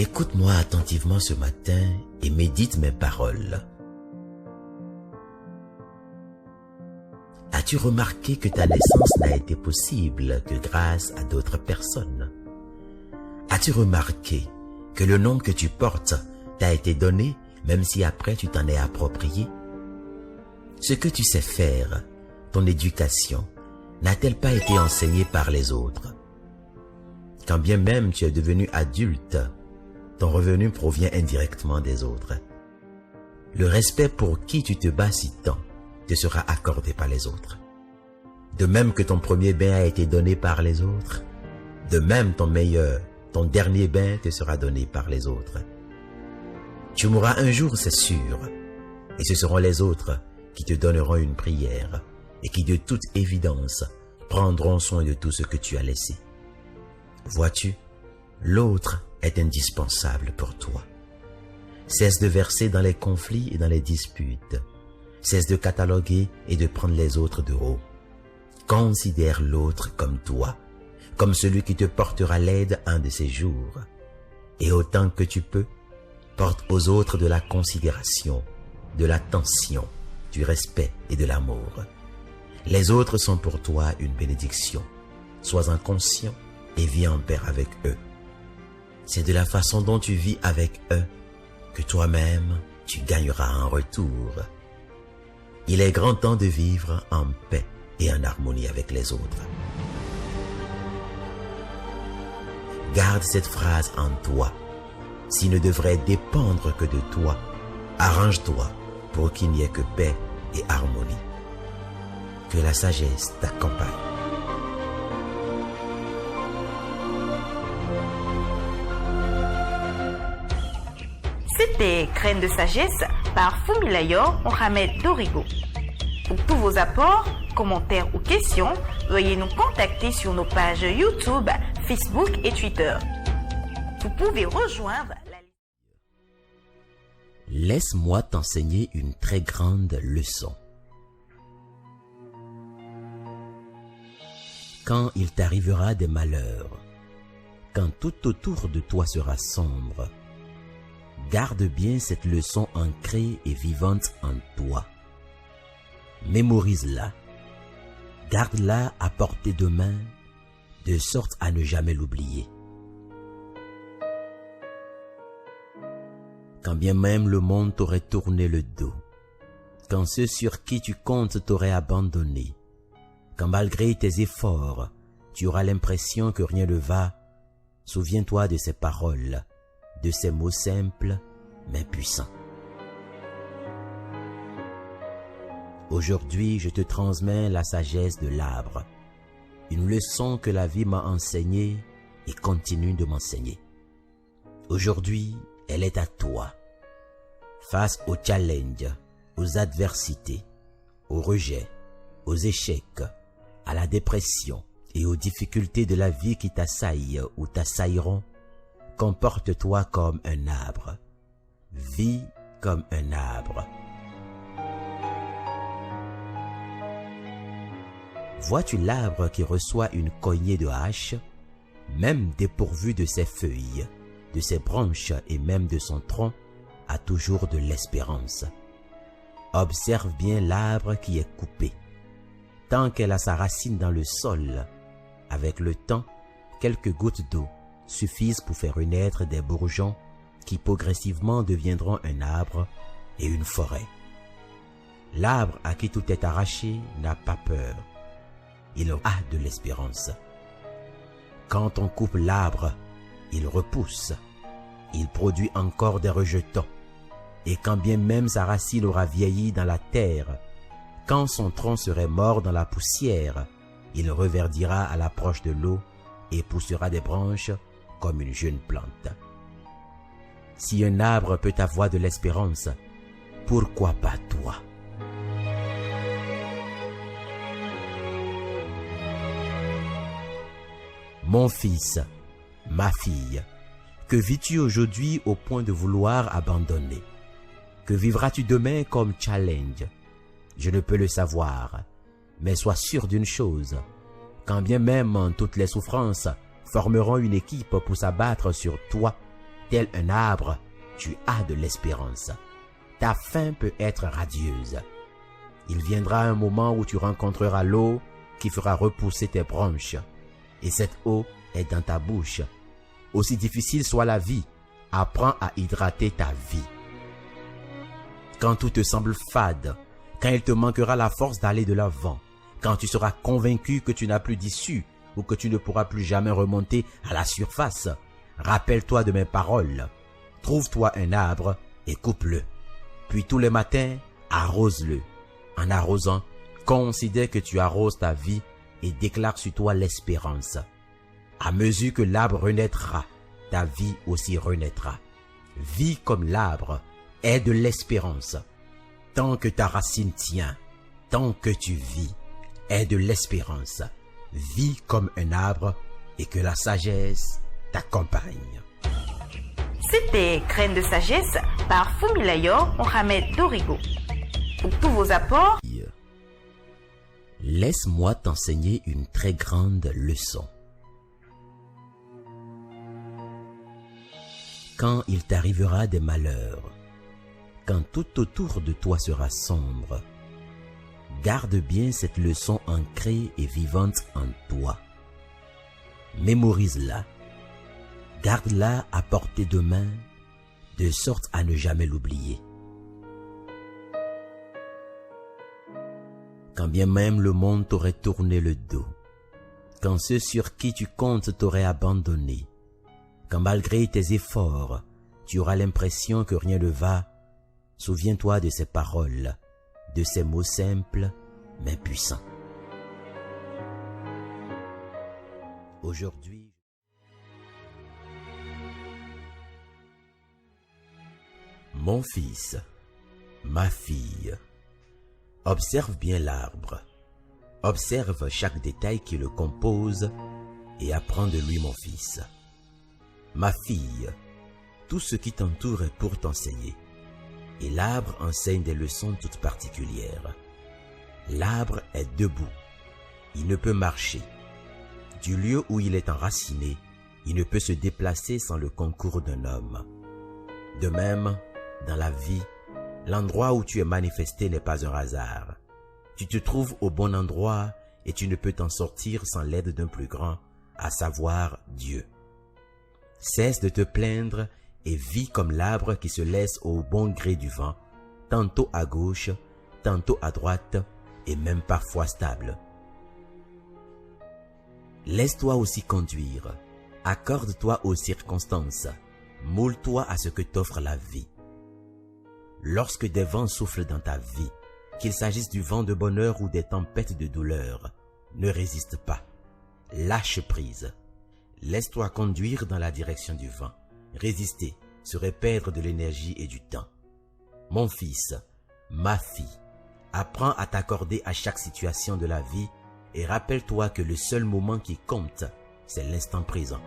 Écoute-moi attentivement ce matin et médite mes paroles. As-tu remarqué que ta naissance n'a été possible que grâce à d'autres personnes? As-tu remarqué que le nom que tu portes t'a été donné même si après tu t'en es approprié? Ce que tu sais faire, ton éducation, n'a-t-elle pas été enseignée par les autres? Quand bien même tu es devenu adulte, ton revenu provient indirectement des autres. Le respect pour qui tu te bats si tant te sera accordé par les autres. De même que ton premier bain a été donné par les autres, de même ton dernier bain te sera donné par les autres. Tu mourras un jour, c'est sûr, et ce seront les autres qui te donneront une prière et qui de toute évidence prendront soin de tout ce que tu as laissé. Vois-tu, l'autre est indispensable pour toi. Cesse de verser dans les conflits et dans les disputes. Cesse de cataloguer et de prendre les autres de haut. Considère l'autre comme toi, comme celui qui te portera l'aide un de ces jours. Et autant que tu peux, porte aux autres de la considération, de l'attention, du respect et de l'amour. Les autres sont pour toi une bénédiction. Sois-en conscient et vis en paix avec eux. C'est de la façon dont tu vis avec eux que toi-même tu gagneras en retour. Il est grand temps de vivre en paix et en harmonie avec les autres. Garde cette phrase en toi. S'il ne devrait dépendre que de toi, arrange-toi pour qu'il n'y ait que paix et harmonie. Que la sagesse t'accompagne. C'était Graines de sagesse par Fumilayo Mohamed Dorigo. Pour tous vos apports, commentaires ou questions, veuillez nous contacter sur nos pages YouTube, Facebook et Twitter. Vous pouvez rejoindre la... Laisse-moi t'enseigner une très grande leçon. Quand il t'arrivera des malheurs, quand tout autour de toi sera sombre, garde bien cette leçon ancrée et vivante en toi. Mémorise-la. Garde-la à portée de main, de sorte à ne jamais l'oublier. Quand bien même le monde t'aurait tourné le dos, quand ceux sur qui tu comptes t'auraient abandonné, quand malgré tes efforts, tu auras l'impression que rien ne va, souviens-toi de ces paroles, de ces mots simples mais puissants. Aujourd'hui, je te transmets la sagesse de l'arbre, une leçon que la vie m'a enseignée et continue de m'enseigner. Aujourd'hui, elle est à toi. Face aux challenges, aux adversités, aux rejets, aux échecs, à la dépression et aux difficultés de la vie qui t'assaillent ou t'assailleront, comporte-toi comme un arbre. Vis comme un arbre. Vois-tu l'arbre qui reçoit une cognée de hache, même dépourvu de ses feuilles, de ses branches et même de son tronc, a toujours de l'espérance. Observe bien l'arbre qui est coupé. Tant qu'elle a sa racine dans le sol, avec le temps, quelques gouttes d'eau suffisent pour faire renaître des bourgeons qui progressivement deviendront un arbre et une forêt. L'arbre à qui tout est arraché n'a pas peur. Il a de l'espérance. Quand on coupe l'arbre, il repousse. Il produit encore des rejetons. Et quand bien même sa racine aura vieilli dans la terre, quand son tronc serait mort dans la poussière, il reverdira à l'approche de l'eau et poussera des branches comme une jeune plante. Si un arbre peut avoir de l'espérance, pourquoi pas toi? Mon fils, ma fille, que vis-tu aujourd'hui au point de vouloir abandonner? Que vivras-tu demain comme challenge? Je ne peux le savoir, mais sois sûr d'une chose, quand bien même toutes les souffrances formeront une équipe pour s'abattre sur toi, tel un arbre, tu as de l'espérance. Ta fin peut être radieuse. Il viendra un moment où tu rencontreras l'eau qui fera repousser tes branches, et cette eau est dans ta bouche. Aussi difficile soit la vie, apprends à hydrater ta vie. Quand tout te semble fade, quand il te manquera la force d'aller de l'avant, quand tu seras convaincu que tu n'as plus d'issue ou que tu ne pourras plus jamais remonter à la surface, rappelle-toi de mes paroles. Trouve-toi un arbre et coupe-le. Puis tous les matins, arrose-le. En arrosant, considère que tu arroses ta vie et déclare sur toi l'espérance. À mesure que l'arbre renaîtra, ta vie aussi renaîtra. Vis comme l'arbre, aie de l'espérance. Tant que ta racine tient, tant que tu vis, aie de l'espérance. Vis comme un arbre et que la sagesse t'accompagne. C'était Graines de sagesse par Fumilayo Mohamed Dorigo. Pour tous vos apports, laisse-moi t'enseigner une très grande leçon. Quand il t'arrivera des malheurs, quand tout autour de toi sera sombre, garde bien cette leçon ancrée et vivante en toi. Mémorise-la. Garde-la à portée de main, de sorte à ne jamais l'oublier. Quand bien même le monde t'aurait tourné le dos, quand ceux sur qui tu comptes t'auraient abandonné, quand malgré tes efforts, tu auras l'impression que rien ne va, souviens-toi de ces paroles, de ces mots simples mais puissants. Aujourd'hui, mon fils, ma fille, observe bien l'arbre, observe chaque détail qui le compose et apprends de lui, mon fils. Ma fille, tout ce qui t'entoure est pour t'enseigner, et l'arbre enseigne des leçons toutes particulières. L'arbre est debout, il ne peut marcher. Du lieu où il est enraciné, il ne peut se déplacer sans le concours d'un homme. De même, dans la vie, l'endroit où tu es manifesté n'est pas un hasard. Tu te trouves au bon endroit et tu ne peux t'en sortir sans l'aide d'un plus grand, à savoir Dieu. Cesse de te plaindre et vis comme l'arbre qui se laisse au bon gré du vent, tantôt à gauche, tantôt à droite et même parfois stable. Laisse-toi aussi conduire, accorde-toi aux circonstances, moule-toi à ce que t'offre la vie. Lorsque des vents soufflent dans ta vie, qu'il s'agisse du vent de bonheur ou des tempêtes de douleur, ne résiste pas. Lâche prise. Laisse-toi conduire dans la direction du vent. Résister serait perdre de l'énergie et du temps. Mon fils, ma fille, apprends à t'accorder à chaque situation de la vie et rappelle-toi que le seul moment qui compte, c'est l'instant présent.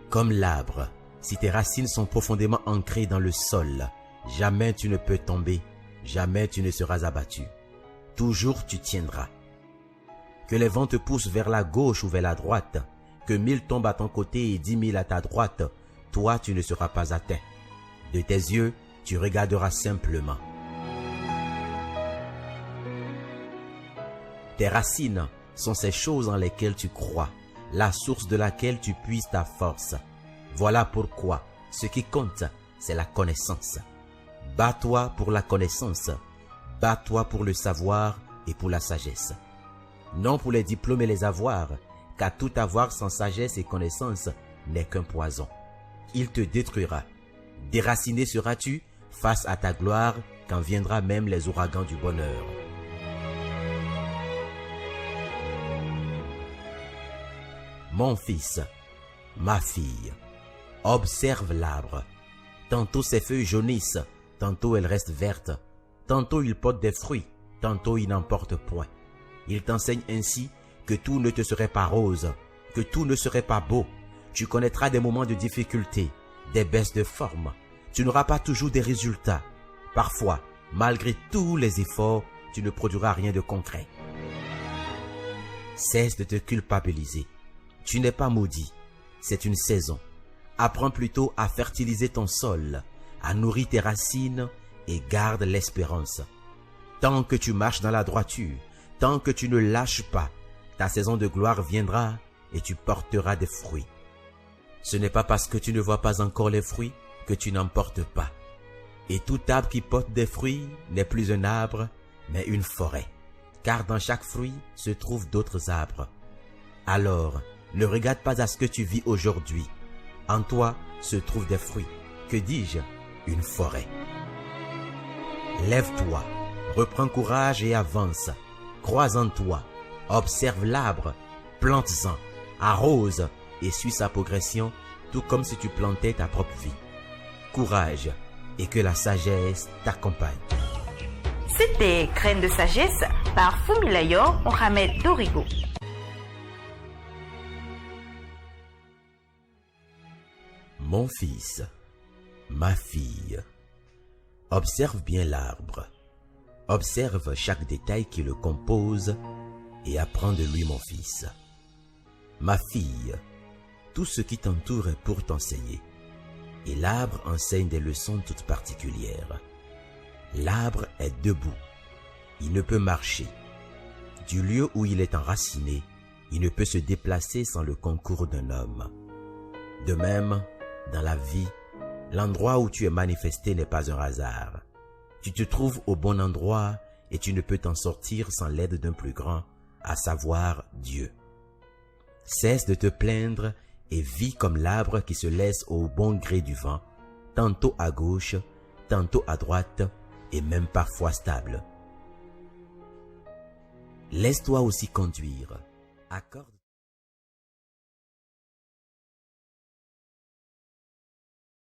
Comme l'arbre, si tes racines sont profondément ancrées dans le sol, jamais tu ne peux tomber, jamais tu ne seras abattu. Toujours tu tiendras. Que les vents te poussent vers la gauche ou vers la droite, que 1000 tombent à ton côté et 10 000 à ta droite, toi tu ne seras pas atteint. De tes yeux, tu regarderas simplement. Tes racines sont ces choses en lesquelles tu crois, la source de laquelle tu puises ta force. Voilà pourquoi ce qui compte, c'est la connaissance. Bats-toi pour la connaissance, bats-toi pour le savoir et pour la sagesse. Non pour les diplômes et les avoirs, car tout avoir sans sagesse et connaissance n'est qu'un poison. Il te détruira. Déraciné seras-tu face à ta gloire quand viendra même les ouragans du bonheur. Mon fils, ma fille, observe l'arbre. Tantôt ses feuilles jaunissent, tantôt elles restent vertes, tantôt il porte des fruits, tantôt il n'en porte point. Il t'enseigne ainsi que tout ne te serait pas rose, que tout ne serait pas beau. Tu connaîtras des moments de difficulté, des baisses de forme. Tu n'auras pas toujours des résultats. Parfois, malgré tous les efforts, tu ne produiras rien de concret. Cesse de te culpabiliser. Tu n'es pas maudit, c'est une saison. Apprends plutôt à fertiliser ton sol, à nourrir tes racines et garde l'espérance. Tant que tu marches dans la droiture, tant que tu ne lâches pas, ta saison de gloire viendra et tu porteras des fruits. Ce n'est pas parce que tu ne vois pas encore les fruits que tu n'en portes pas. Et tout arbre qui porte des fruits n'est plus un arbre, mais une forêt. Car dans chaque fruit se trouvent d'autres arbres. Alors, ne regarde pas à ce que tu vis aujourd'hui. En toi se trouvent des fruits. Que dis-je? Une forêt. Lève-toi, reprends courage et avance. Crois en toi, observe l'arbre, plante-en, arrose et suis sa progression, tout comme si tu plantais ta propre vie. Courage et que la sagesse t'accompagne. C'était Graines de sagesse par Fumilayo Mohamed Dorigo. Mon fils, ma fille, observe bien l'arbre. Observe chaque détail qui le compose et apprends de lui, mon fils. Ma fille, tout ce qui t'entoure est pour t'enseigner. Et l'arbre enseigne des leçons toutes particulières. L'arbre est debout. Il ne peut marcher. Du lieu où il est enraciné, il ne peut se déplacer sans le concours d'un homme. De même, dans la vie, l'endroit où tu es manifesté n'est pas un hasard. Tu te trouves au bon endroit et tu ne peux t'en sortir sans l'aide d'un plus grand, à savoir Dieu. Cesse de te plaindre et vis comme l'arbre qui se laisse au bon gré du vent, tantôt à gauche, tantôt à droite et même parfois stable. Laisse-toi aussi conduire. Accorde